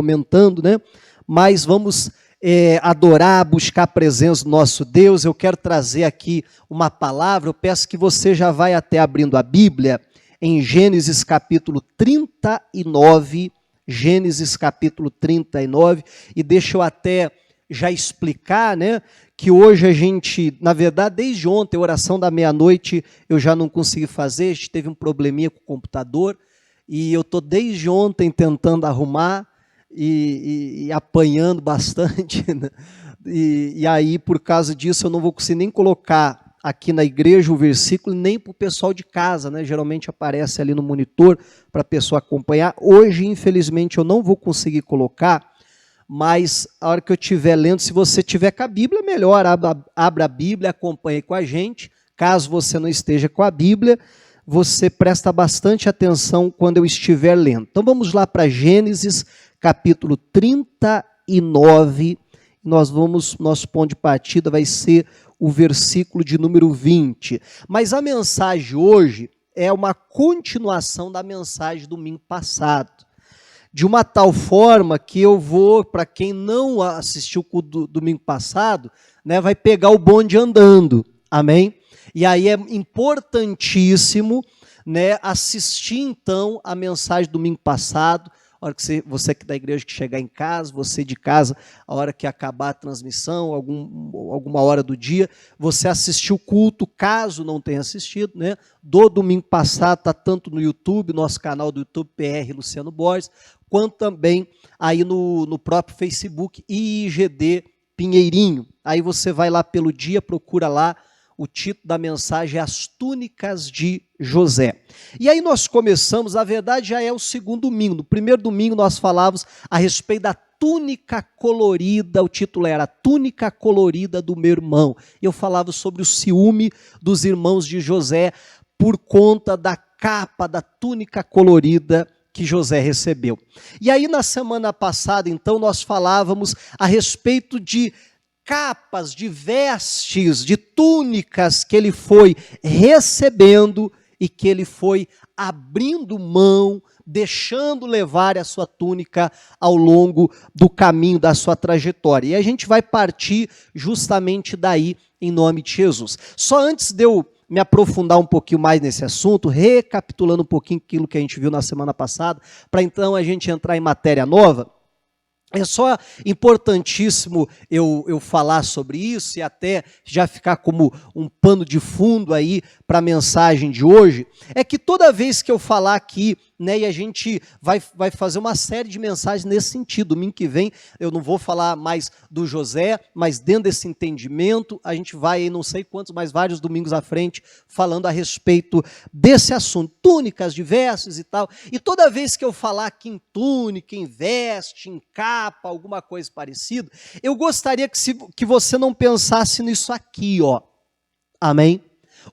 comentando, né? Mas vamos adorar, buscar a presença do nosso Deus. Eu quero trazer aqui uma palavra. Eu peço que você já vai até abrindo a Bíblia em Gênesis capítulo 39, Gênesis capítulo 39, e deixa eu até já explicar, né, que hoje a gente, na verdade, desde ontem, a oração da meia-noite, eu já não consegui fazer, a gente teve um probleminha com o computador, e eu estou desde ontem tentando arrumar, e apanhando bastante, né? E aí, por causa disso, eu não vou conseguir nem colocar aqui na igreja o versículo, nem para o pessoal de casa, né? Geralmente aparece ali no monitor para a pessoa acompanhar. Hoje, infelizmente, eu não vou conseguir colocar, mas a hora que eu estiver lendo, se você tiver com a Bíblia, melhor, abra a Bíblia, acompanhe com a gente. Caso você não esteja com a Bíblia, você presta bastante atenção quando eu estiver lendo. Então vamos lá para Gênesis capítulo 39, nosso ponto de partida vai ser o versículo de número 20. Mas a mensagem hoje é uma continuação da mensagem do domingo passado. De uma tal forma que eu vou, para quem não assistiu o domingo passado, né, vai pegar o bonde andando, amém? E aí é importantíssimo, né, assistir então a mensagem do domingo passado. A hora que você que da igreja que chegar em casa, você de casa, a hora que acabar a transmissão, alguma hora do dia, você assistiu o culto, caso não tenha assistido, né? Do domingo passado, está tanto no YouTube, nosso canal do YouTube, PR Luciano Borges, quanto também aí no próprio Facebook, IGD Pinheirinho. Aí você vai lá pelo dia, procura lá, o título da mensagem é As Túnicas de José. E aí nós começamos, a verdade já é o segundo domingo. No primeiro domingo nós falávamos a respeito da túnica colorida, o título era Túnica Colorida do Meu Irmão. Eu falava sobre o ciúme dos irmãos de José por conta da capa, da túnica colorida que José recebeu. E aí na semana passada, então, nós falávamos a respeito de capas, de vestes, de túnicas que ele foi recebendo e que ele foi abrindo mão, deixando levar a sua túnica ao longo do caminho da sua trajetória. E a gente vai partir justamente daí, em nome de Jesus. Só antes de eu me aprofundar um pouquinho mais nesse assunto, recapitulando um pouquinho aquilo que a gente viu na semana passada, para então a gente entrar em matéria nova. É só importantíssimo eu falar sobre isso e até já ficar como um pano de fundo aí para a mensagem de hoje, é que toda vez que eu falar aqui, né, e a gente vai fazer uma série de mensagens nesse sentido, domingo que vem eu não vou falar mais do José, mas dentro desse entendimento, a gente vai, não sei quantos, mais vários domingos à frente, falando a respeito desse assunto, túnicas, de vestes e tal, e toda vez que eu falar aqui em túnica, em veste, em capa, alguma coisa parecida, eu gostaria que você não pensasse nisso aqui, ó, amém?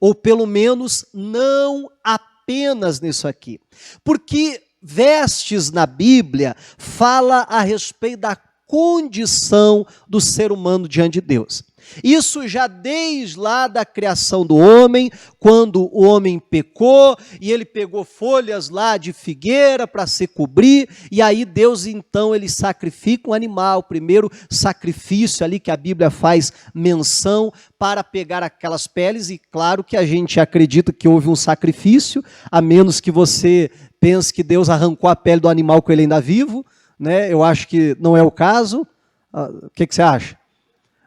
Ou pelo menos não apenas nisso aqui, porque vestes na Bíblia fala a respeito da condição do ser humano diante de Deus. Isso já desde lá da criação do homem, quando o homem pecou e ele pegou folhas lá de figueira para se cobrir, e aí Deus então ele sacrifica um animal, o primeiro sacrifício ali que a Bíblia faz menção para pegar aquelas peles, e claro que a gente acredita que houve um sacrifício, a menos que você pense que Deus arrancou a pele do animal com ele ainda vivo, né? Eu acho que não é o caso. O que você acha?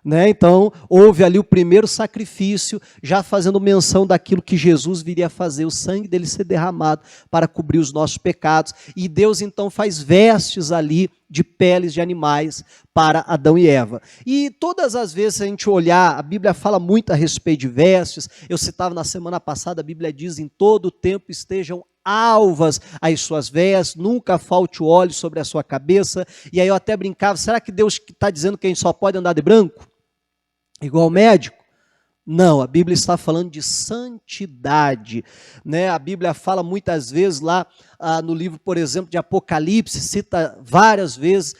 Né? Então, houve ali o primeiro sacrifício, já fazendo menção daquilo que Jesus viria a fazer, o sangue dele ser derramado para cobrir os nossos pecados, e Deus então faz vestes ali de peles de animais para Adão e Eva. E todas as vezes a gente olhar, a Bíblia fala muito a respeito de vestes, eu citava na semana passada, a Bíblia diz, em todo o tempo estejam alvas as suas vestes, nunca falte o óleo sobre a sua cabeça, e aí eu até brincava, será que Deus está dizendo que a gente só pode andar de branco? Igual médico? Não, a Bíblia está falando de santidade, né? A Bíblia fala muitas vezes lá no livro, por exemplo, de Apocalipse, cita várias vezes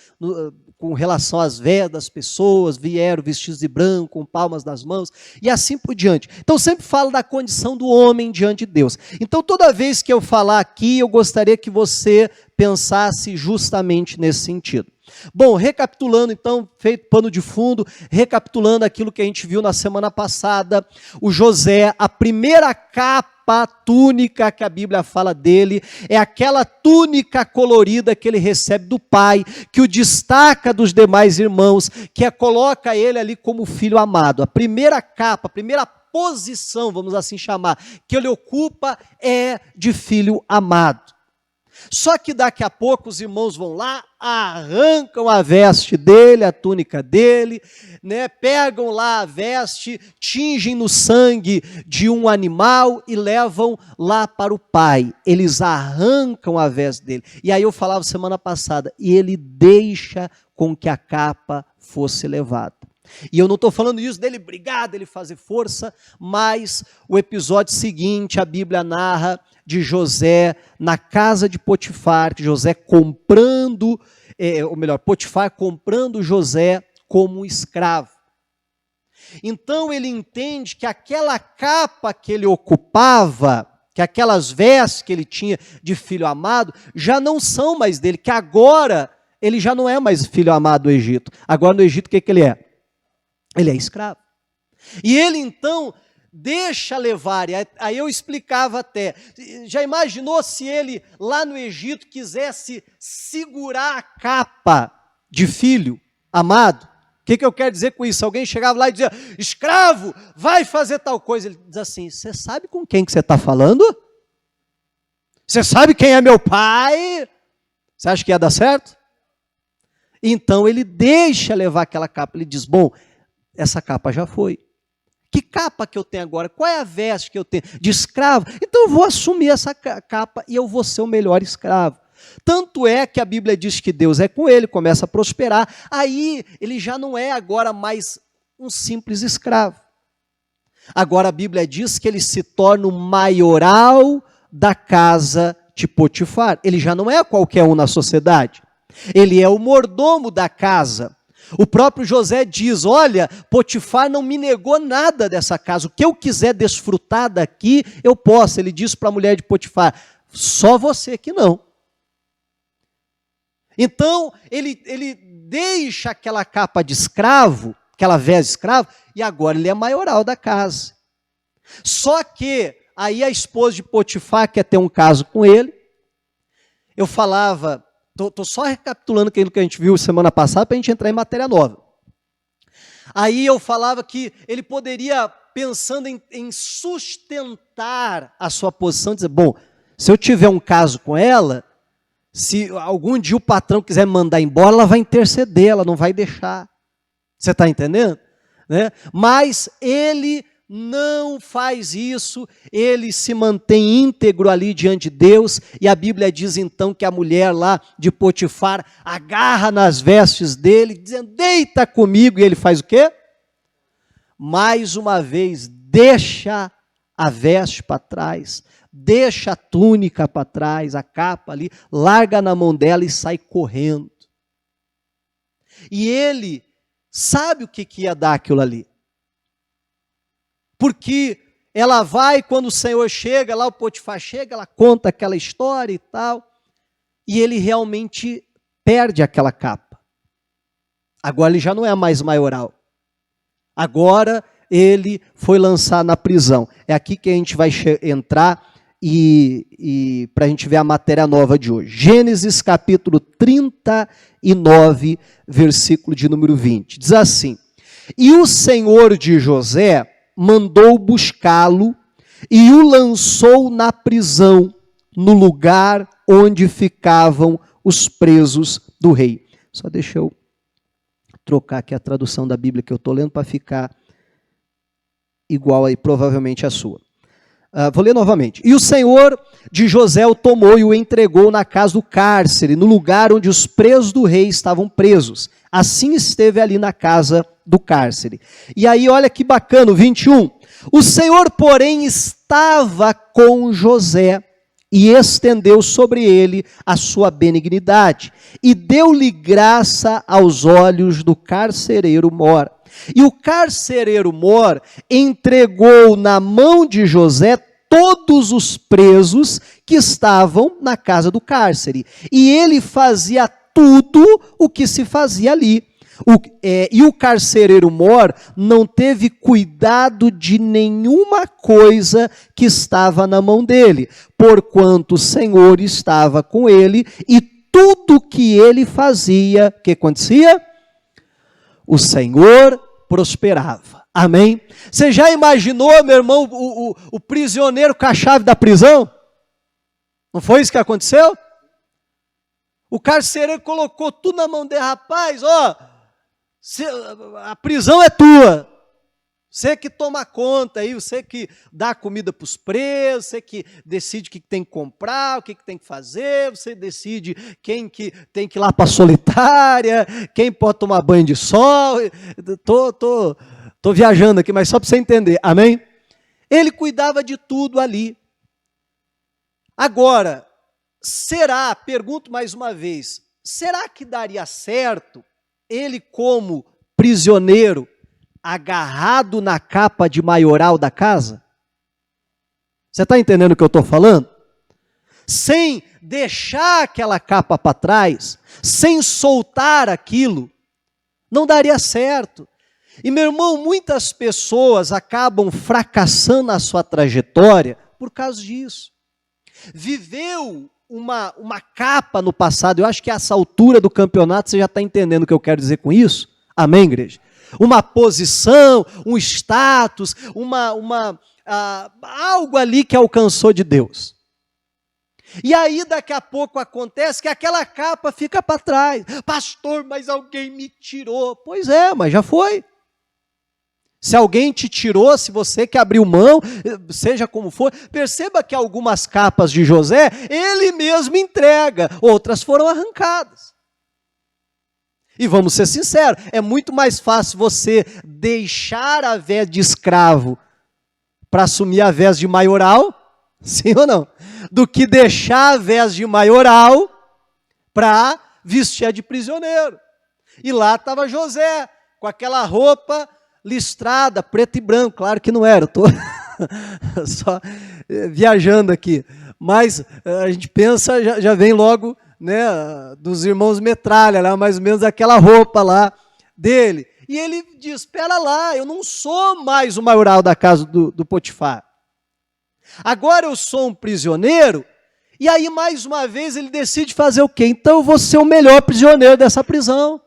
com relação às vestes das pessoas, vieram vestidos de branco, com palmas nas mãos, e assim por diante. Então sempre falo da condição do homem diante de Deus. Então toda vez que eu falar aqui, eu gostaria que você pensasse justamente nesse sentido. Bom, recapitulando então, feito pano de fundo, recapitulando aquilo que a gente viu na semana passada, o José, a primeira capa, túnica que a Bíblia fala dele, é aquela túnica colorida que ele recebe do pai, que o destaca dos demais irmãos, que coloca ele ali como filho amado. A primeira capa, a primeira posição, vamos assim chamar, que ele ocupa é de filho amado. Só que daqui a pouco os irmãos vão lá, arrancam a veste dele, a túnica dele, né? Pegam lá a veste, tingem no sangue de um animal e levam lá para o pai. Eles arrancam a veste dele. E aí eu falava semana passada, e ele deixa com que a capa fosse levada. E eu não estou falando isso dele brigar, dele fazer força, mas o episódio seguinte, a Bíblia narra de José na casa de Potifar, que José comprando, Potifar comprando José como um escravo. Então ele entende que aquela capa que ele ocupava, que aquelas vestes que ele tinha de filho amado, já não são mais dele, que agora ele já não é mais filho amado do Egito. Agora no Egito o que ele é? Ele é escravo. E ele então deixa levar, e aí eu explicava até, já imaginou se ele lá no Egito quisesse segurar a capa de filho amado? O que eu quero dizer com isso? Alguém chegava lá e dizia, escravo, vai fazer tal coisa. Ele diz assim, você sabe com quem que você está falando? Você sabe quem é meu pai? Você acha que ia dar certo? Então ele deixa levar aquela capa, ele diz, bom, essa capa já foi. Que capa que eu tenho agora? Qual é a veste que eu tenho? De escravo? Então eu vou assumir essa capa e eu vou ser o melhor escravo. Tanto é que a Bíblia diz que Deus é com ele, começa a prosperar, aí ele já não é agora mais um simples escravo. Agora a Bíblia diz que ele se torna o maioral da casa de Potifar. Ele já não é qualquer um na sociedade. Ele é o mordomo da casa. O próprio José diz, olha, Potifar não me negou nada dessa casa, o que eu quiser desfrutar daqui, eu posso. Ele diz para a mulher de Potifar, só você que não. Então, ele deixa aquela capa de escravo, aquela veste de escravo, e agora ele é maioral da casa. Só que, aí a esposa de Potifar quer ter um caso com ele, eu falava... Estou só recapitulando aquilo que a gente viu semana passada para a gente entrar em matéria nova. Aí eu falava que ele poderia, pensando em sustentar a sua posição, dizer, bom, se eu tiver um caso com ela, se algum dia o patrão quiser me mandar embora, ela vai interceder, ela não vai deixar. Você está entendendo? Né? Mas ele não faz isso, ele se mantém íntegro ali diante de Deus, e a Bíblia diz então que a mulher lá de Potifar agarra nas vestes dele, dizendo, deita comigo, e ele faz o quê? Mais uma vez, deixa a veste para trás, deixa a túnica para trás, a capa ali, larga na mão dela e sai correndo. E ele sabe o que ia dar aquilo ali. Porque ela vai, quando o Senhor chega, lá o Potifar chega, ela conta aquela história e tal, e ele realmente perde aquela capa. Agora ele já não é mais maioral. Agora ele foi lançado na prisão. É aqui que a gente vai entrar e para a gente ver a matéria nova de hoje. Gênesis capítulo 39, versículo de número 20. Diz assim, e o Senhor de José mandou buscá-lo e o lançou na prisão, no lugar onde ficavam os presos do rei. Só deixa eu trocar aqui a tradução da Bíblia que eu estou lendo para ficar igual aí, provavelmente a sua. Vou ler novamente. E o Senhor de José o tomou e o entregou na casa do cárcere, no lugar onde os presos do rei estavam presos. Assim esteve ali na casa do cárcere. E aí, olha que bacana, o 21. O Senhor, porém, estava com José e estendeu sobre ele a sua benignidade e deu-lhe graça aos olhos do carcereiro mor. E o carcereiro mor entregou na mão de José todos os presos que estavam na casa do cárcere. E ele fazia tudo o que se fazia ali. E o carcereiro mor não teve cuidado de nenhuma coisa que estava na mão dele, porquanto o Senhor estava com ele, e tudo que ele fazia, o que acontecia? O Senhor prosperava. Amém? Você já imaginou, meu irmão, o prisioneiro com a chave da prisão? Não foi isso que aconteceu? O carcereiro colocou tudo na mão dele. Rapaz, a prisão é tua. Você que toma conta aí, você que dá comida para os presos, você que decide o que tem que comprar, o que tem que fazer, você decide quem que tem que ir lá para a solitária, quem pode tomar banho de sol. Tô viajando aqui, mas só para você entender, amém? Ele cuidava de tudo ali. Agora, pergunto mais uma vez, será que daria certo ele como prisioneiro, agarrado na capa de maioral da casa? Você está entendendo o que eu estou falando? Sem deixar aquela capa para trás, sem soltar aquilo, não daria certo. E, meu irmão, muitas pessoas acabam fracassando na sua trajetória por causa disso. Viveu uma capa no passado, eu acho que a essa altura do campeonato você já está entendendo o que eu quero dizer com isso? Amém, igreja? Uma posição, um status, algo ali que alcançou de Deus. E aí daqui a pouco acontece que aquela capa fica para trás. Pastor, mas alguém me tirou. Pois é, mas já foi. Se alguém te tirou, se você que abriu mão, seja como for, perceba que algumas capas de José, ele mesmo entrega, outras foram arrancadas. E vamos ser sinceros, é muito mais fácil você deixar a veste de escravo para assumir a veste de maioral, sim ou não? Do que deixar a veste de maioral para vestir a de prisioneiro. E lá estava José, com aquela roupa listrada, preto e branco, claro que não era, eu estou só viajando aqui, mas a gente pensa, já vem logo, né, dos irmãos Metralha, lá, mais ou menos aquela roupa lá dele, e ele diz, espera lá, eu não sou mais o maioral da casa do Potifar, agora eu sou um prisioneiro, e aí mais uma vez ele decide fazer o quê? Então eu vou ser o melhor prisioneiro dessa prisão,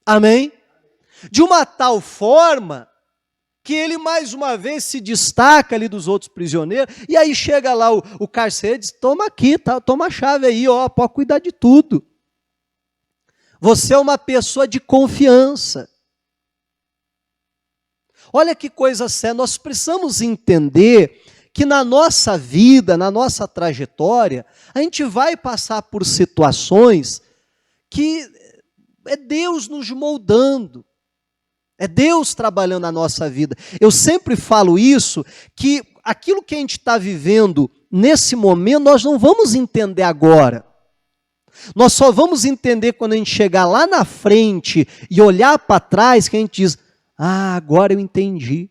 amém? De uma tal forma que ele mais uma vez se destaca ali dos outros prisioneiros, e aí chega lá o carcereiro e diz, toma aqui, toma a chave aí, pode cuidar de tudo. Você é uma pessoa de confiança. Olha que coisa séria, nós precisamos entender que na nossa vida, na nossa trajetória, a gente vai passar por situações que é Deus nos moldando. É Deus trabalhando na nossa vida. Eu sempre falo isso, que aquilo que a gente está vivendo nesse momento, nós não vamos entender agora. Nós só vamos entender quando a gente chegar lá na frente e olhar para trás, que a gente diz, agora eu entendi.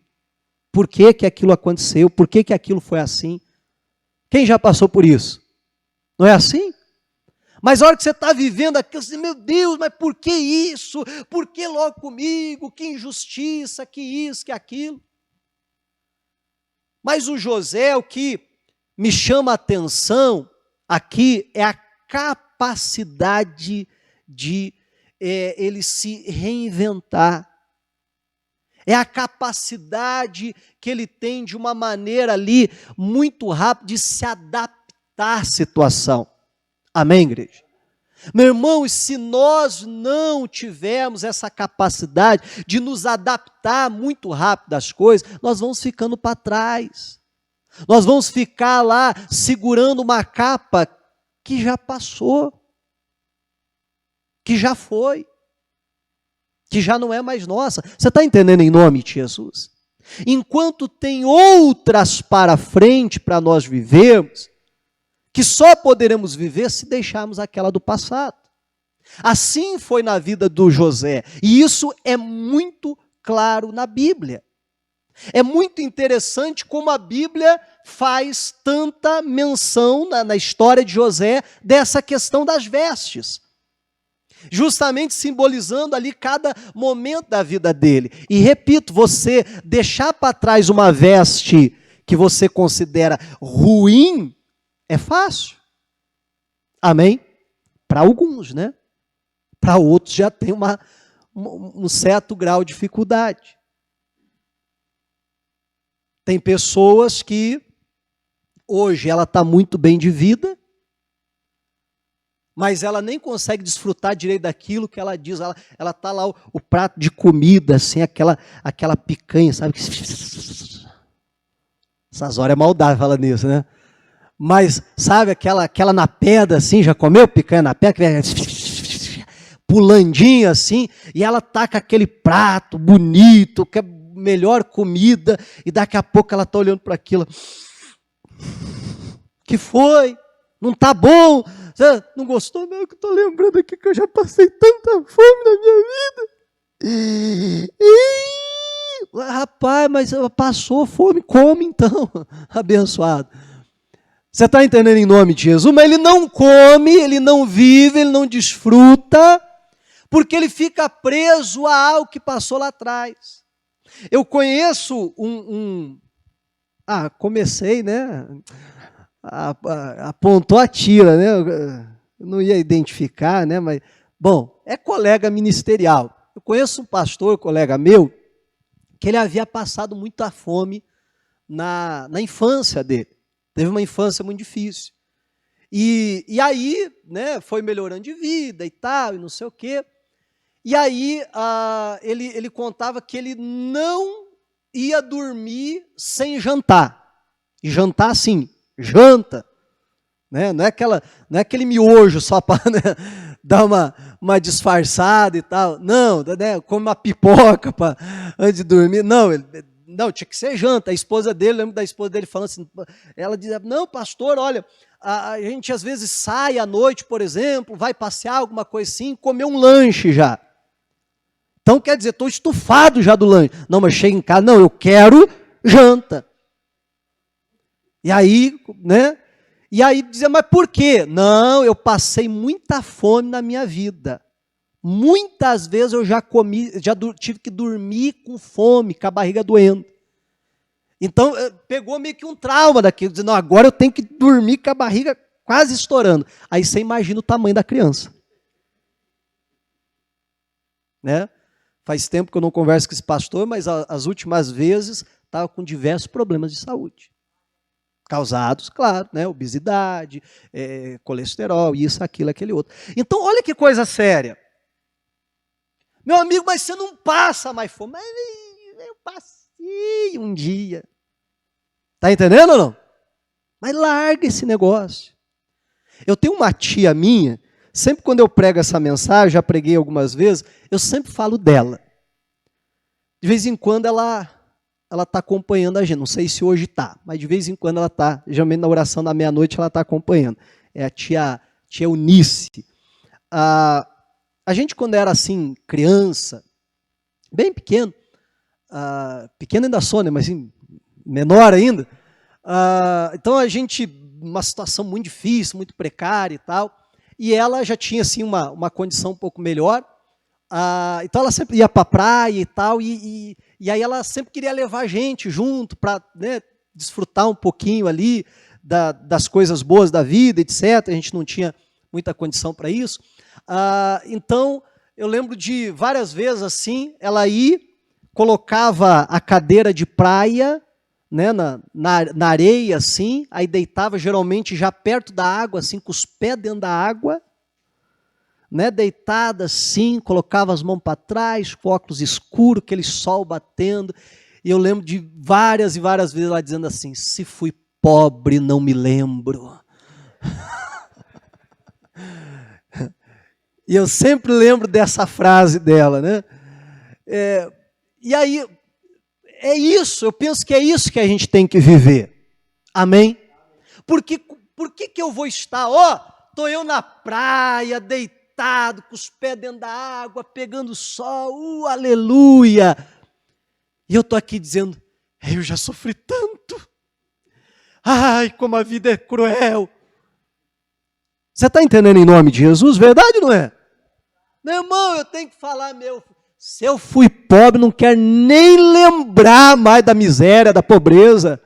Por que que aquilo aconteceu? Por que que aquilo foi assim? Quem já passou por isso? Não é assim? Mas a hora que você está vivendo aquilo, você diz, meu Deus, mas por que isso? Por que logo comigo? Que injustiça, que isso, que aquilo. Mas o José, o que me chama a atenção aqui é a capacidade de ele se reinventar. É a capacidade que ele tem de uma maneira ali muito rápida de se adaptar à situação. Amém, igreja? Meu irmão, e se nós não tivermos essa capacidade de nos adaptar muito rápido às coisas, nós vamos ficando para trás. Nós vamos ficar lá segurando uma capa que já passou, que já foi, que já não é mais nossa. Você está entendendo em nome de Jesus? Enquanto tem outras para frente para nós vivermos, que só poderemos viver se deixarmos aquela do passado. Assim foi na vida do José, e isso é muito claro na Bíblia. É muito interessante como a Bíblia faz tanta menção na história de José dessa questão das vestes, justamente simbolizando ali cada momento da vida dele. E repito, você deixar para trás uma veste que você considera ruim é fácil. Amém? Para alguns, né? Para outros já tem um certo grau de dificuldade. Tem pessoas que hoje ela está muito bem de vida, mas ela nem consegue desfrutar direito daquilo que ela diz. Ela está lá, o prato de comida, assim, aquela picanha, sabe? Essas horas é maldade falar nisso, né? Mas, sabe, aquela na pedra, assim, já comeu picanha na pedra? Pulandinho, assim, e ela tá com aquele prato bonito, que é melhor comida, e daqui a pouco ela está olhando para aquilo. Que foi? Não tá bom? Você não gostou? Não, que eu estou lembrando aqui que eu já passei tanta fome na minha vida. Rapaz, mas passou fome, come então, abençoado. Você está entendendo em nome de Jesus? Mas ele não come, ele não vive, ele não desfruta, porque ele fica preso a algo que passou lá atrás. Eu conheço comecei, né? Apontou a tira, né? Eu não ia identificar, né? Mas, bom, é colega ministerial. Eu conheço um pastor, colega meu, que ele havia passado muita fome na infância dele. Teve uma infância muito difícil. E aí, né, foi melhorando de vida e tal, e não sei o quê. E aí, ele contava que ele não ia dormir sem jantar. E jantar, assim, janta. Né? Não é aquele miojo só para, né, dar uma disfarçada e tal. Não, né, come uma pipoca antes de dormir. Não, tinha que ser janta. A esposa dele, lembro da esposa dele falando assim, ela dizia, não, pastor, olha, a gente às vezes sai à noite, por exemplo, vai passear, alguma coisa assim, comer um lanche já. Então, quer dizer, estou estufado já do lanche. Não, mas chega em casa, não, eu quero janta. E aí, né? E aí dizia, mas por quê? Não, eu passei muita fome na minha vida. Muitas vezes eu já tive que dormir com fome, com a barriga doendo. Então, pegou meio que um trauma daquilo, dizendo, não, agora eu tenho que dormir com a barriga quase estourando. Aí você imagina o tamanho da criança. Né? Faz tempo que eu não converso com esse pastor, mas as últimas vezes estava com diversos problemas de saúde. Causados, claro, né? Obesidade, colesterol, isso, aquilo, aquele outro. Então, olha que coisa séria. Meu amigo, mas você não passa mais fome. Mas eu passei um dia. Está entendendo ou não? Mas larga esse negócio. Eu tenho uma tia minha, sempre quando eu prego essa mensagem, já preguei algumas vezes, eu sempre falo dela. De vez em quando ela está acompanhando a gente, não sei se hoje está, mas de vez em quando ela está, geralmente na oração da meia-noite ela está acompanhando. É a tia Eunice. A gente quando era assim, criança, bem pequeno, pequeno ainda sou, né, mas assim, menor ainda, então a gente, uma situação muito difícil, muito precária e tal, e ela já tinha assim uma condição um pouco melhor, então ela sempre ia para a praia e tal, e aí ela sempre queria levar a gente junto para, né, desfrutar um pouquinho ali das coisas boas da vida, etc. A gente não tinha muita condição para isso. Então, eu lembro de várias vezes assim, ela colocava a cadeira de praia, né, na areia, assim, aí deitava geralmente já perto da água, assim, com os pés dentro da água, né, deitada assim, colocava as mãos para trás, com óculos escuros, aquele sol batendo, e eu lembro de várias e várias vezes ela dizendo assim, se fui pobre, não me lembro. E eu sempre lembro dessa frase dela, né? E aí, é isso, eu penso que é isso que a gente tem que viver. Amém? Por que eu vou estar, estou eu na praia, deitado, com os pés dentro da água, pegando sol, aleluia. E eu estou aqui dizendo, Eu já sofri tanto. Ai, como a vida é cruel. Você está entendendo em nome de Jesus? Verdade ou não é? Meu irmão, eu tenho que falar, se eu fui pobre, não quero nem lembrar mais da miséria, da pobreza.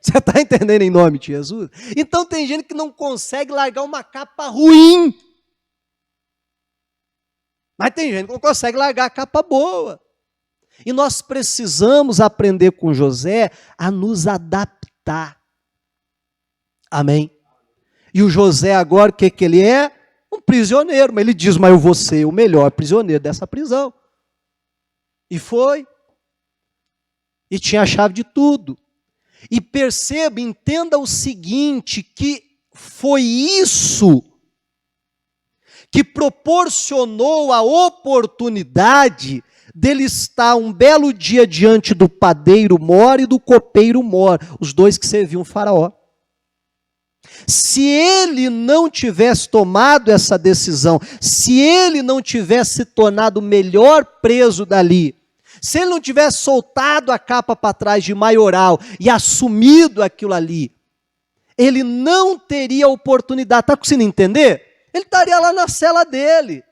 Você está entendendo em nome de Jesus? Então tem gente que não consegue largar uma capa ruim. Mas tem gente que não consegue largar a capa boa. E nós precisamos aprender com José a nos adaptar. Amém? E o José agora, o que ele é? Um prisioneiro. Mas ele diz, mas eu vou ser o melhor prisioneiro dessa prisão. E foi. E tinha a chave de tudo. E perceba, entenda o seguinte, que foi isso que proporcionou a oportunidade dele estar um belo dia diante do padeiro mor e do copeiro mor, os dois que serviam o faraó. Se ele não tivesse tomado essa decisão, se ele não tivesse se tornado o melhor preso dali, se ele não tivesse soltado a capa para trás de maioral e assumido aquilo ali, ele não teria oportunidade. Está conseguindo entender? Ele estaria lá na cela dele.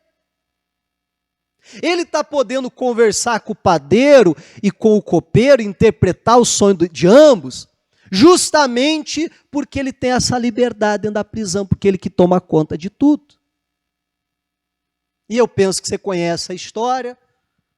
Ele está podendo conversar com o padeiro e com o copeiro, interpretar o sonho de ambos, justamente porque ele tem essa liberdade dentro da prisão, porque ele que toma conta de tudo. E eu penso que você conhece a história.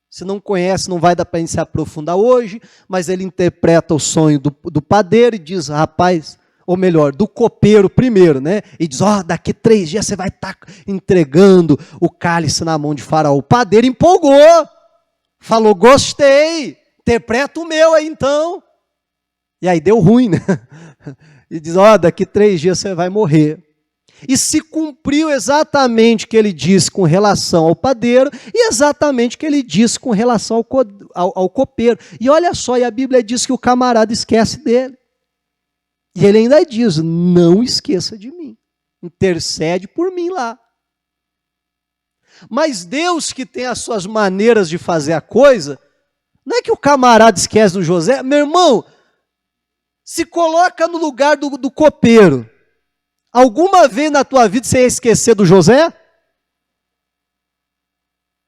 Se não conhece, não vai dar para a gente se aprofundar hoje, mas ele interpreta o sonho do padeiro e diz, rapaz, ou melhor, do copeiro primeiro, né? E diz, daqui 3 dias você vai estar entregando o cálice na mão de Faraó. O padeiro empolgou, falou, gostei, interpreta o meu aí então. E aí deu ruim, né? E diz, daqui 3 dias você vai morrer. E se cumpriu exatamente o que ele disse com relação ao padeiro e exatamente o que ele disse com relação ao copeiro. E olha só, e a Bíblia diz que o camarada esquece dele. E ele ainda diz, não esqueça de mim, intercede por mim lá. Mas Deus, que tem as suas maneiras de fazer a coisa, não é que o camarada esquece do José. Meu irmão, se coloca no lugar do copeiro. Alguma vez na tua vida você ia esquecer do José?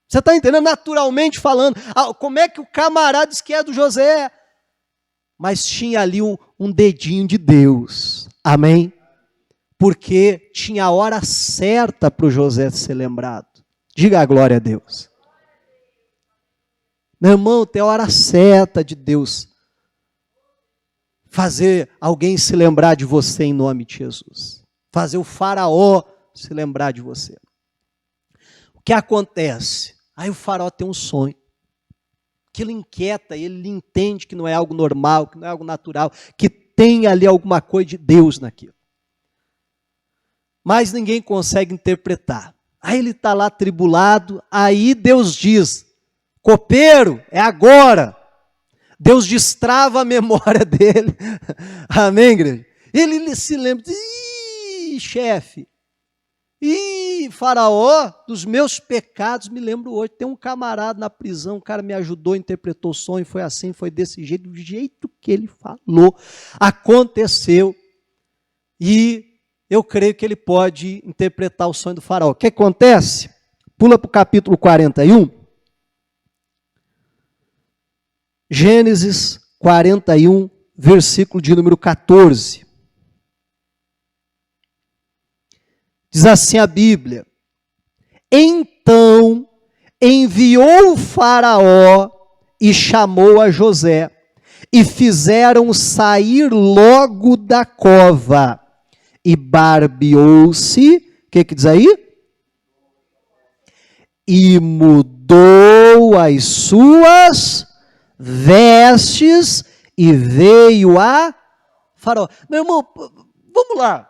Você está entendendo? Naturalmente falando, como é que o camarada esquece do José? Mas tinha ali um dedinho de Deus, amém? Porque tinha a hora certa para o José ser lembrado. Diga a glória a Deus. Meu irmão, tem a hora certa de Deus fazer alguém se lembrar de você em nome de Jesus. Fazer o faraó se lembrar de você. O que acontece? Aí o faraó tem um sonho. Aquilo inquieta, ele entende que não é algo normal, que não é algo natural, que tem ali alguma coisa de Deus naquilo. Mas ninguém consegue interpretar. Aí ele está lá atribulado, aí Deus diz, copeiro, é agora. Deus destrava a memória dele. Amém, igreja? Ele se lembra, chefe, faraó, dos meus pecados, me lembro hoje, tem um camarada na prisão, o cara me ajudou, interpretou o sonho, foi assim, foi desse jeito, do jeito que ele falou, aconteceu, e eu creio que ele pode interpretar o sonho do faraó. O que acontece? Pula para o capítulo 41, Gênesis 41, versículo de número 14. Diz assim a Bíblia, então enviou o faraó e chamou a José, e fizeram sair logo da cova, e barbeou-se, o que diz aí? E mudou as suas vestes, e veio a faraó. Meu irmão, vamos lá.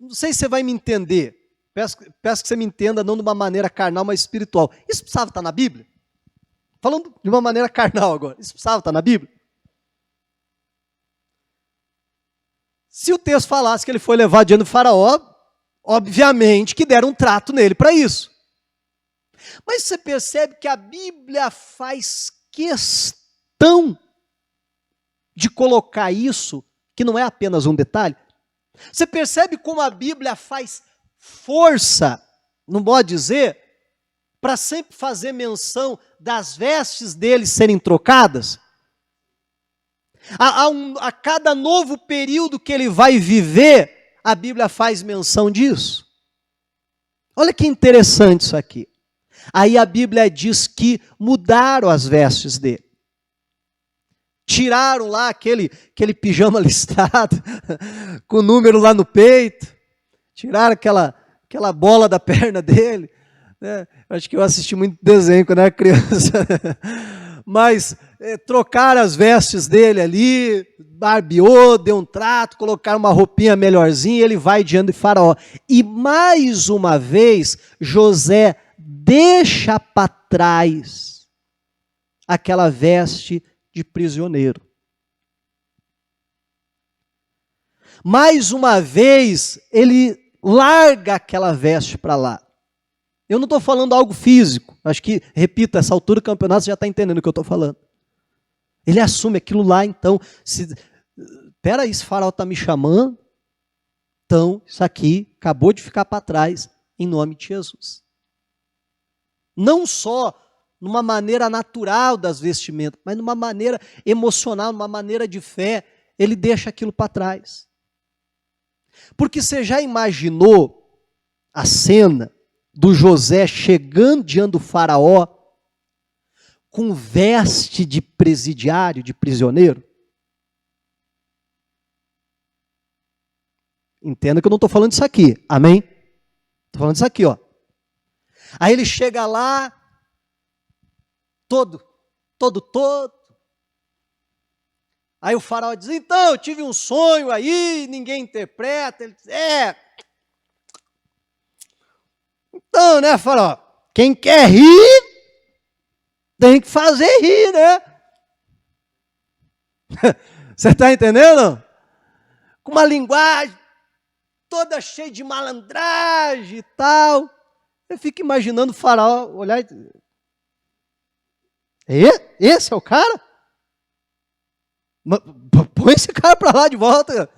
Não sei se você vai me entender. Peço que você me entenda, não de uma maneira carnal, mas espiritual. Isso precisava estar na Bíblia? Falando de uma maneira carnal agora. Isso precisava estar na Bíblia? Se o texto falasse que ele foi levado diante do faraó, obviamente que deram um trato nele para isso. Mas você percebe que a Bíblia faz questão de colocar isso, que não é apenas um detalhe. Você percebe como a Bíblia faz força, não pode dizer, para sempre fazer menção das vestes deles serem trocadas? A cada novo período que ele vai viver, a Bíblia faz menção disso. Olha que interessante isso aqui. Aí a Bíblia diz que mudaram as vestes dele. Tiraram lá aquele pijama listrado, com o número lá no peito. Tiraram aquela bola da perna dele. Né? Acho que eu assisti muito desenho quando era criança. Mas trocaram as vestes dele ali, barbeou, deu um trato, colocaram uma roupinha melhorzinha, ele vai diante de Faraó. E mais uma vez, José deixa para trás aquela veste de prisioneiro. Mais uma vez, ele larga aquela veste para lá. Eu não estou falando algo físico. Acho que, repito, essa altura do campeonato você já está entendendo o que eu estou falando. Ele assume aquilo lá, então. Espera aí, esse Faraó está me chamando. Então, isso aqui acabou de ficar para trás, em nome de Jesus. Não só numa maneira natural das vestimentas, mas numa maneira emocional, numa maneira de fé, ele deixa aquilo para trás. Porque você já imaginou a cena do José chegando diante do Faraó com veste de presidiário, de prisioneiro? Entenda que eu não estou falando disso aqui, amém? Estou falando disso aqui, ó. Aí ele chega lá, todo. Aí o Faraó diz, então, eu tive um sonho aí, ninguém interpreta. Ele diz, então, né, Faraó, quem quer rir, tem que fazer rir, né? Você está entendendo? Com uma linguagem toda cheia de malandragem e tal. Eu fico imaginando o Faraó olhar e dizer, esse é o cara? Põe esse cara para lá de volta.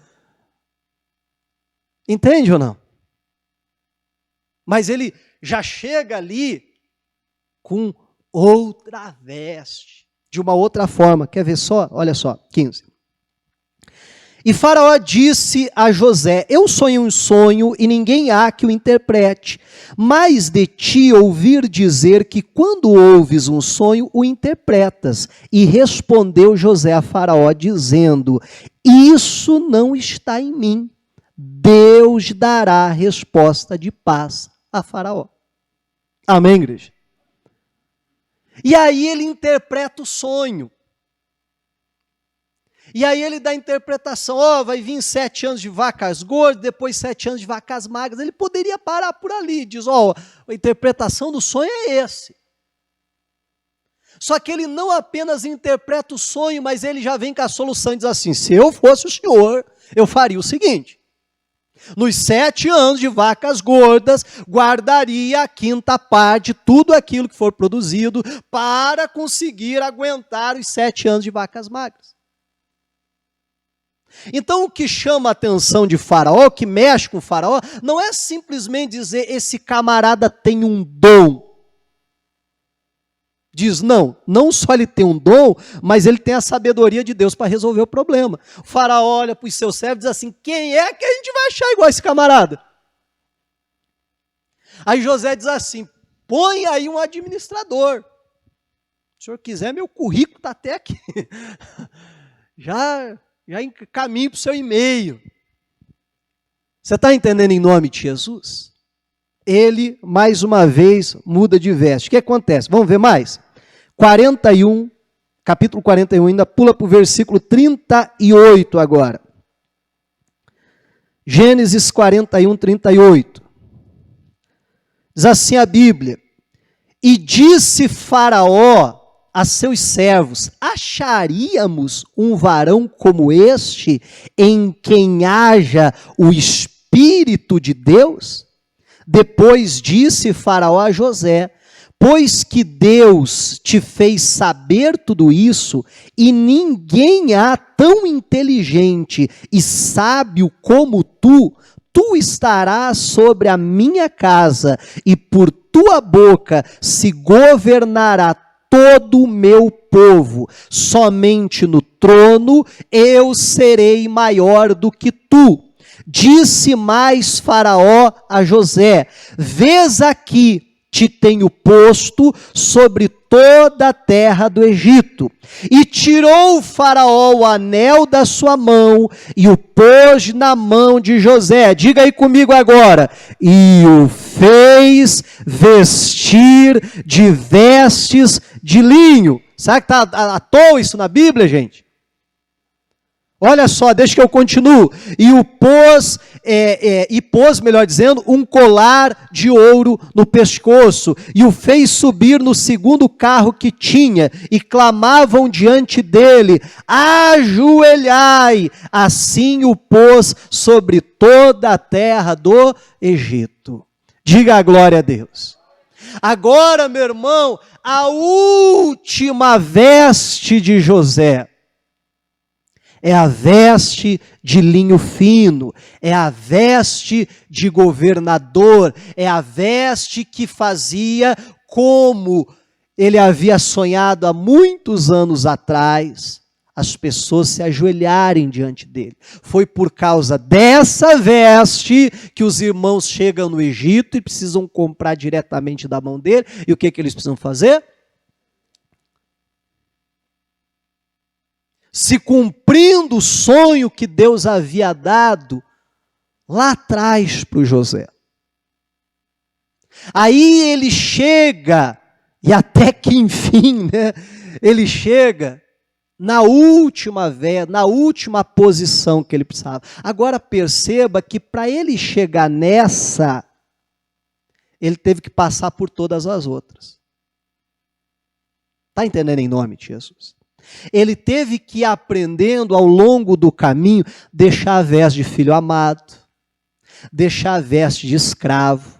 Entende ou não? Mas ele já chega ali com outra veste, de uma outra forma. Quer ver só? Olha só, 15. E Faraó disse a José, eu sonhei um sonho e ninguém há que o interprete, mas de ti ouvir dizer que quando ouves um sonho, o interpretas. E respondeu José a Faraó dizendo, isso não está em mim, Deus dará resposta de paz a Faraó. Amém, igreja? E aí ele interpreta o sonho. E aí ele dá a interpretação, vai vir 7 anos de vacas gordas, depois 7 anos de vacas magras. Ele poderia parar por ali, diz, a interpretação do sonho é esse. Só que ele não apenas interpreta o sonho, mas ele já vem com a solução e diz assim, se eu fosse o senhor, eu faria o seguinte, nos 7 anos de vacas gordas, guardaria a 5ª parte de tudo aquilo que for produzido para conseguir aguentar os 7 anos de vacas magras. Então o que chama a atenção de Faraó, que mexe com Faraó, não é simplesmente dizer esse camarada tem um dom. Diz não só ele tem um dom, mas ele tem a sabedoria de Deus para resolver o problema. O Faraó olha para os seus servos e diz assim, quem é que a gente vai achar igual esse camarada? Aí José diz assim, põe aí um administrador. Se o senhor quiser, meu currículo está até aqui. Já encaminho para o seu e-mail. Você está entendendo em nome de Jesus? Ele, mais uma vez, muda de veste. O que acontece? Vamos ver mais? 41, capítulo 41, ainda pula para o versículo 38 agora. Gênesis 41, 38. Diz assim a Bíblia, e disse Faraó a seus servos, acharíamos um varão como este, em quem haja o Espírito de Deus? Depois disse Faraó a José, Depois que Deus te fez saber tudo isso, e ninguém há tão inteligente e sábio como tu estarás sobre a minha casa, e por tua boca se governará todo o meu povo. Somente no trono eu serei maior do que tu. Disse mais Faraó a José: vês aqui, te tenho posto sobre toda a terra do Egito. E tirou o Faraó o anel da sua mão e o pôs na mão de José. Diga aí comigo agora. E o fez vestir de vestes de linho. Será que está à toa isso na Bíblia, gente? Olha só, deixa que eu continuo. E pôs, melhor dizendo, um colar de ouro no pescoço, e o fez subir no segundo carro que tinha, e clamavam diante dele: ajoelhai! Assim o pôs sobre toda a terra do Egito. Diga a glória a Deus. Agora, meu irmão, a última veste de José é a veste de linho fino, é a veste de governador, é a veste que fazia como ele havia sonhado há muitos anos atrás, as pessoas se ajoelharem diante dele. Foi por causa dessa veste que os irmãos chegam no Egito e precisam comprar diretamente da mão dele. E o que eles precisam fazer? Se cumprindo o sonho que Deus havia dado lá atrás para o José. Aí ele chega, e até que enfim, né, ele chega na última posição que ele precisava. Agora perceba que para ele chegar nessa, ele teve que passar por todas as outras. Está entendendo em nome de Jesus? Ele teve que ir aprendendo ao longo do caminho, deixar a veste de filho amado, deixar a veste de escravo,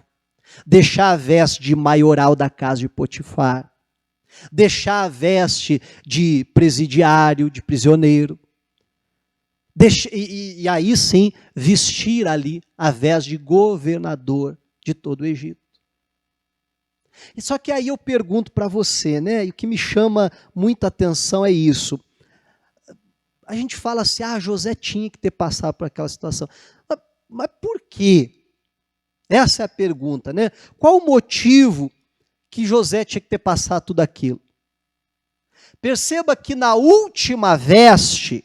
deixar a veste de maioral da casa de Potifar, deixar a veste de presidiário, de prisioneiro, e aí sim vestir ali a veste de governador de todo o Egito. E só que aí eu pergunto para você, né? E o que me chama muita atenção é isso. A gente fala assim, José tinha que ter passado por aquela situação. Mas por quê? Essa é a pergunta, né? Qual o motivo que José tinha que ter passado tudo aquilo? Perceba que na última veste,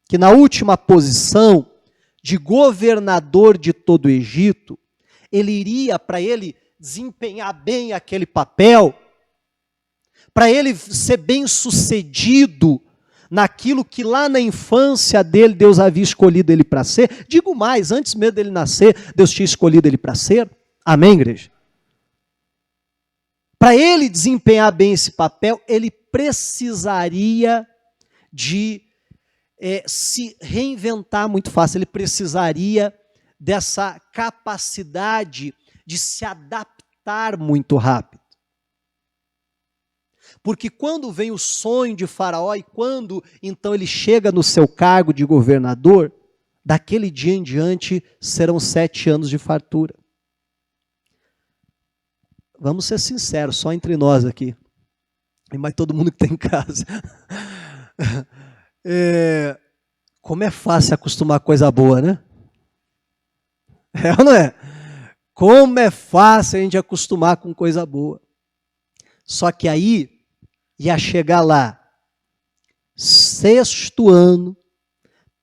que na última posição de governador de todo o Egito, ele iria, para ele desempenhar bem aquele papel, para ele ser bem sucedido naquilo que lá na infância dele Deus havia escolhido ele para ser. Digo mais, antes mesmo dele nascer, Deus tinha escolhido ele para ser. Amém, igreja? Para ele desempenhar bem esse papel, ele precisaria de se reinventar muito fácil, ele precisaria dessa capacidade de se adaptar muito rápido. Porque quando vem o sonho de Faraó e quando então ele chega no seu cargo de governador, daquele dia em diante serão 7 anos de fartura. Vamos ser sinceros, só entre nós aqui, e mais todo mundo que está em casa. Como é fácil acostumar coisa boa, né? É ou não é? Como é fácil a gente acostumar com coisa boa. Só que aí ia chegar lá, 6º ano,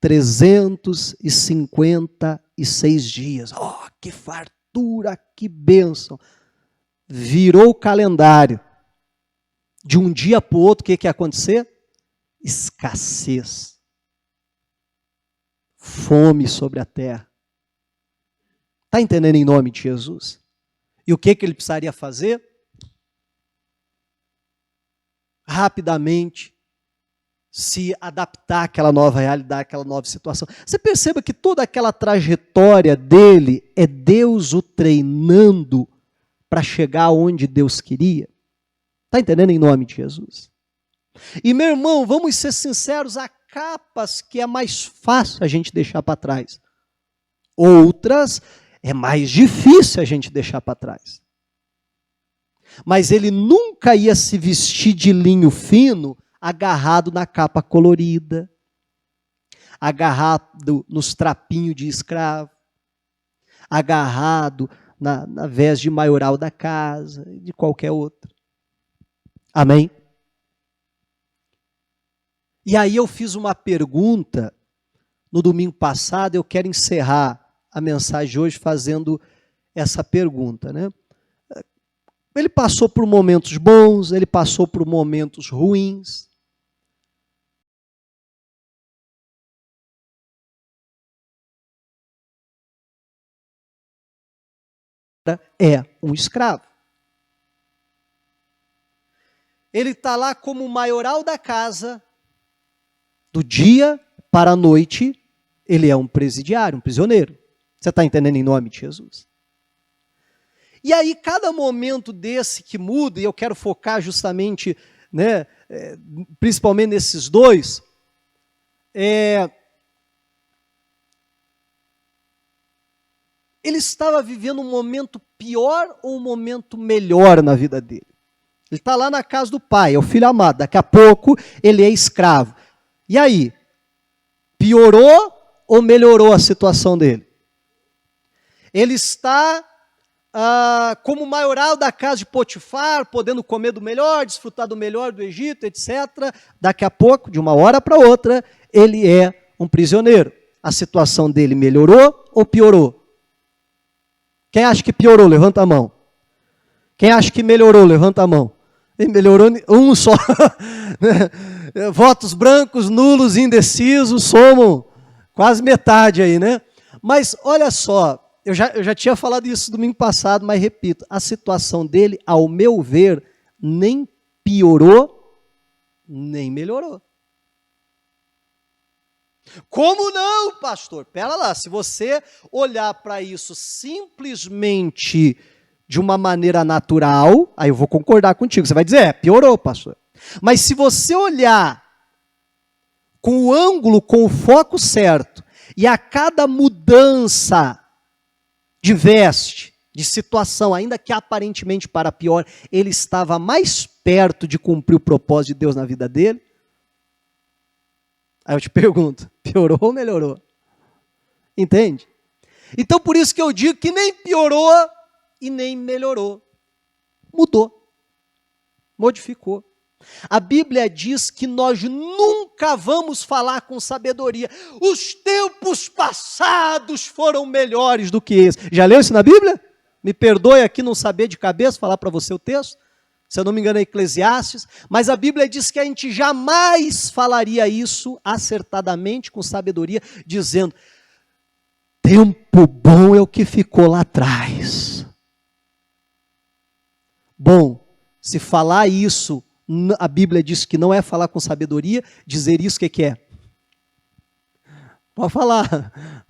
356 dias. Oh, que fartura, que bênção. Virou o calendário. De um dia para o outro, o que ia acontecer? Escassez. Fome sobre a terra. Está entendendo em nome de Jesus? E o que ele precisaria fazer? Rapidamente se adaptar àquela nova realidade, àquela nova situação. Você perceba que toda aquela trajetória dele é Deus o treinando para chegar onde Deus queria? Está entendendo, em nome de Jesus? E, meu irmão, vamos ser sinceros, há capas que é mais fácil a gente deixar para trás. Outras é mais difícil a gente deixar para trás. Mas ele nunca ia se vestir de linho fino, agarrado na capa colorida, agarrado nos trapinhos de escravo, agarrado na veste de maioral da casa, de qualquer outra. Amém? E aí eu fiz uma pergunta no domingo passado, eu quero encerrar a mensagem de hoje fazendo essa pergunta, né? Ele passou por momentos bons, ele passou por momentos ruins. É um escravo. Ele está lá como maioral da casa, do dia para a noite, ele é um presidiário, um prisioneiro. Você está entendendo, em nome de Jesus? E aí, cada momento desse que muda, e eu quero focar justamente, né, principalmente nesses dois, ele estava vivendo um momento pior ou um momento melhor na vida dele? Ele está lá na casa do pai, é o filho amado, daqui a pouco ele é escravo. E aí, piorou ou melhorou a situação dele? Ele está como maioral da casa de Potifar, podendo comer do melhor, desfrutar do melhor do Egito, etc. Daqui a pouco, de uma hora para outra, ele é um prisioneiro. A situação dele melhorou ou piorou? Quem acha que piorou, levanta a mão. Quem acha que melhorou, levanta a mão. E melhorou um só. Votos brancos, nulos, indecisos, somam quase metade aí, né? Mas olha só, eu já tinha falado isso domingo passado, mas repito, a situação dele, ao meu ver, nem piorou, nem melhorou. Como não, pastor? Pera lá, se você olhar para isso simplesmente de uma maneira natural, aí eu vou concordar contigo, você vai dizer, piorou, pastor. Mas se você olhar com o ângulo, com o foco certo, e a cada mudança de veste, de situação, ainda que aparentemente para pior, ele estava mais perto de cumprir o propósito de Deus na vida dele. Aí eu te pergunto, piorou ou melhorou? Entende? Então por isso que eu digo que nem piorou e nem melhorou. Mudou. Modificou. A Bíblia diz que nós nunca vamos falar com sabedoria. Os tempos passados foram melhores do que esse. Já leu isso na Bíblia? Me perdoe aqui não saber de cabeça falar para você o texto. Se eu não me engano é Eclesiastes. Mas a Bíblia diz que a gente jamais falaria isso acertadamente, com sabedoria, dizendo, tempo bom é o que ficou lá atrás. Bom, se falar isso, a Bíblia diz que não é falar com sabedoria, dizer isso, o que é? Pode falar.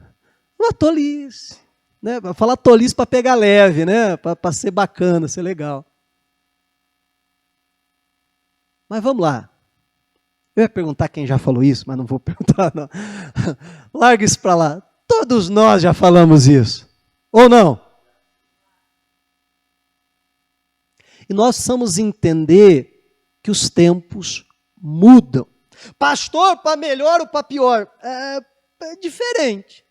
Uma tolice. Né? Falar tolice para pegar leve, né? Para ser bacana, ser legal. Mas vamos lá. Eu ia perguntar quem já falou isso, mas não vou perguntar, não. Larga isso para lá. Todos nós já falamos isso. Ou não? E nós precisamos entender que os tempos mudam. Pastor, para melhor ou para pior? É diferente.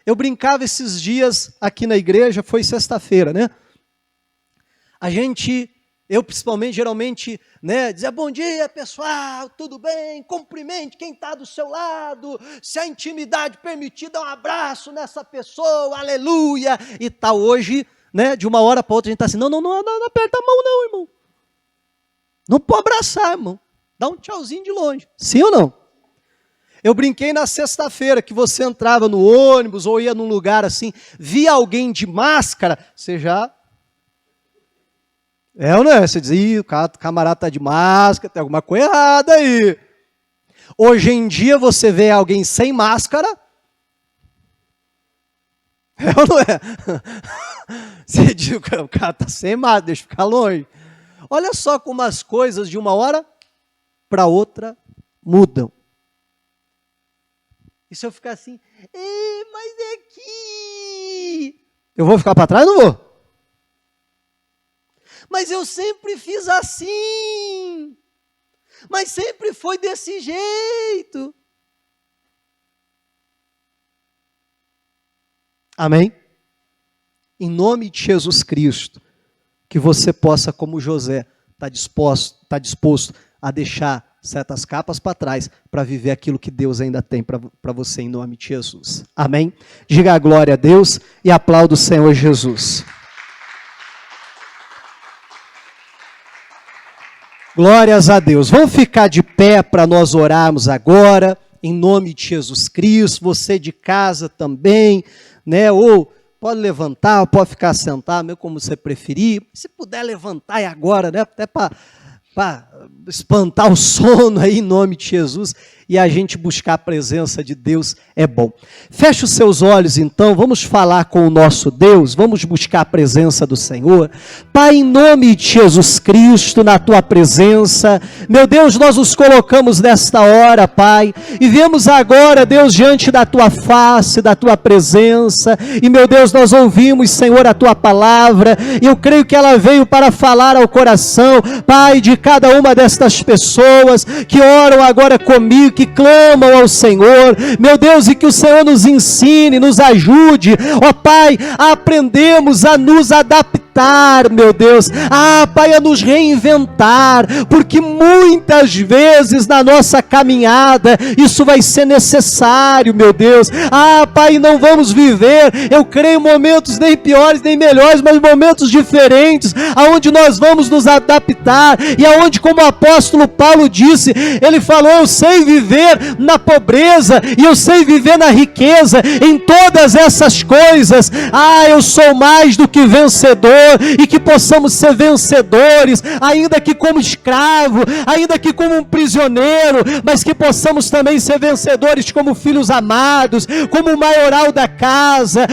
Eu brincava esses dias aqui na igreja, foi sexta-feira, né? Eu principalmente, geralmente, né, dizia, bom dia pessoal, tudo bem? Cumprimente quem está do seu lado, se a intimidade permitir, dá um abraço nessa pessoa, aleluia, e tal. Hoje, né, de uma hora para outra, a gente está assim, não aperta a mão não, irmão. Não pode abraçar, irmão. Dá um tchauzinho de longe. Sim ou não? Eu brinquei na sexta-feira que você entrava no ônibus ou ia num lugar assim, via alguém de máscara, você já... ou não é? Você diz, o camarada está de máscara, tem alguma coisa errada aí. Hoje em dia você vê alguém sem máscara, É ou não é? Você diz, o cara está sem mato, deixa eu ficar longe. Olha só como as coisas de uma hora para outra mudam. E se eu ficar assim, mas é que... Eu vou ficar para trás ou não vou? Mas eu sempre fiz assim. Mas sempre foi desse jeito. Amém? Em nome de Jesus Cristo, que você possa, como José, estar disposto a deixar certas capas para trás, para viver aquilo que Deus ainda tem para você, em nome de Jesus. Amém? Diga a glória a Deus e aplauda o Senhor Jesus. Glórias a Deus. Vamos ficar de pé para nós orarmos agora, em nome de Jesus Cristo. Você de casa também, né? Ou pode levantar, ou pode ficar sentado, como você preferir. Se puder levantar agora, né? Até para espantar o sono aí, em nome de Jesus, e a gente buscar a presença de Deus é bom. Feche os seus olhos então, vamos falar com o nosso Deus, vamos buscar a presença do Senhor. Pai, em nome de Jesus Cristo, na Tua presença, meu Deus, nós nos colocamos nesta hora, Pai, e viemos agora, Deus, diante da Tua face, da Tua presença, e meu Deus, nós ouvimos, Senhor, a Tua palavra, e eu creio que ela veio para falar ao coração, Pai, de cada uma destas pessoas que oram agora comigo, que clamam ao Senhor, meu Deus, e que o Senhor nos ensine, nos ajude, ó Pai, a aprendermos a nos adaptar, meu Deus, Pai, a nos reinventar, porque muitas vezes na nossa caminhada, isso vai ser necessário, meu Deus, Pai, não vamos viver, eu creio, momentos nem piores, nem melhores, mas momentos diferentes, aonde nós vamos nos adaptar, e aonde, como o apóstolo Paulo disse, ele falou, eu sei viver na pobreza, e eu sei viver na riqueza, em todas essas coisas, eu sou mais do que vencedor, e que possamos ser vencedores, ainda que como escravo, ainda que como um prisioneiro, mas que possamos também ser vencedores como filhos amados, como o maioral da casa,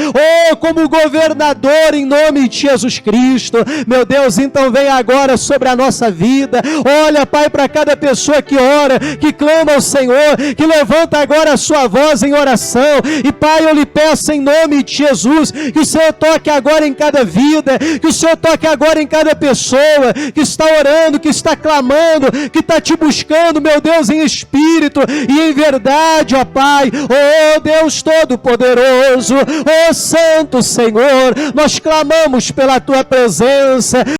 ou como governador, em nome de Jesus Cristo. Meu Deus, então vem agora sobre a nossa vida, olha, Pai, para cada pessoa que ora, que clama ao Senhor, que levanta agora a sua voz em oração, e Pai, eu lhe peço em nome de Jesus, que o Senhor toque agora em cada vida, que o Senhor toque agora em cada pessoa, que está orando, que está clamando, que está te buscando, meu Deus, em espírito e em verdade, ó Pai, ó Deus Todo-Poderoso, ó Santo Senhor, nós clamamos pela Tua presença,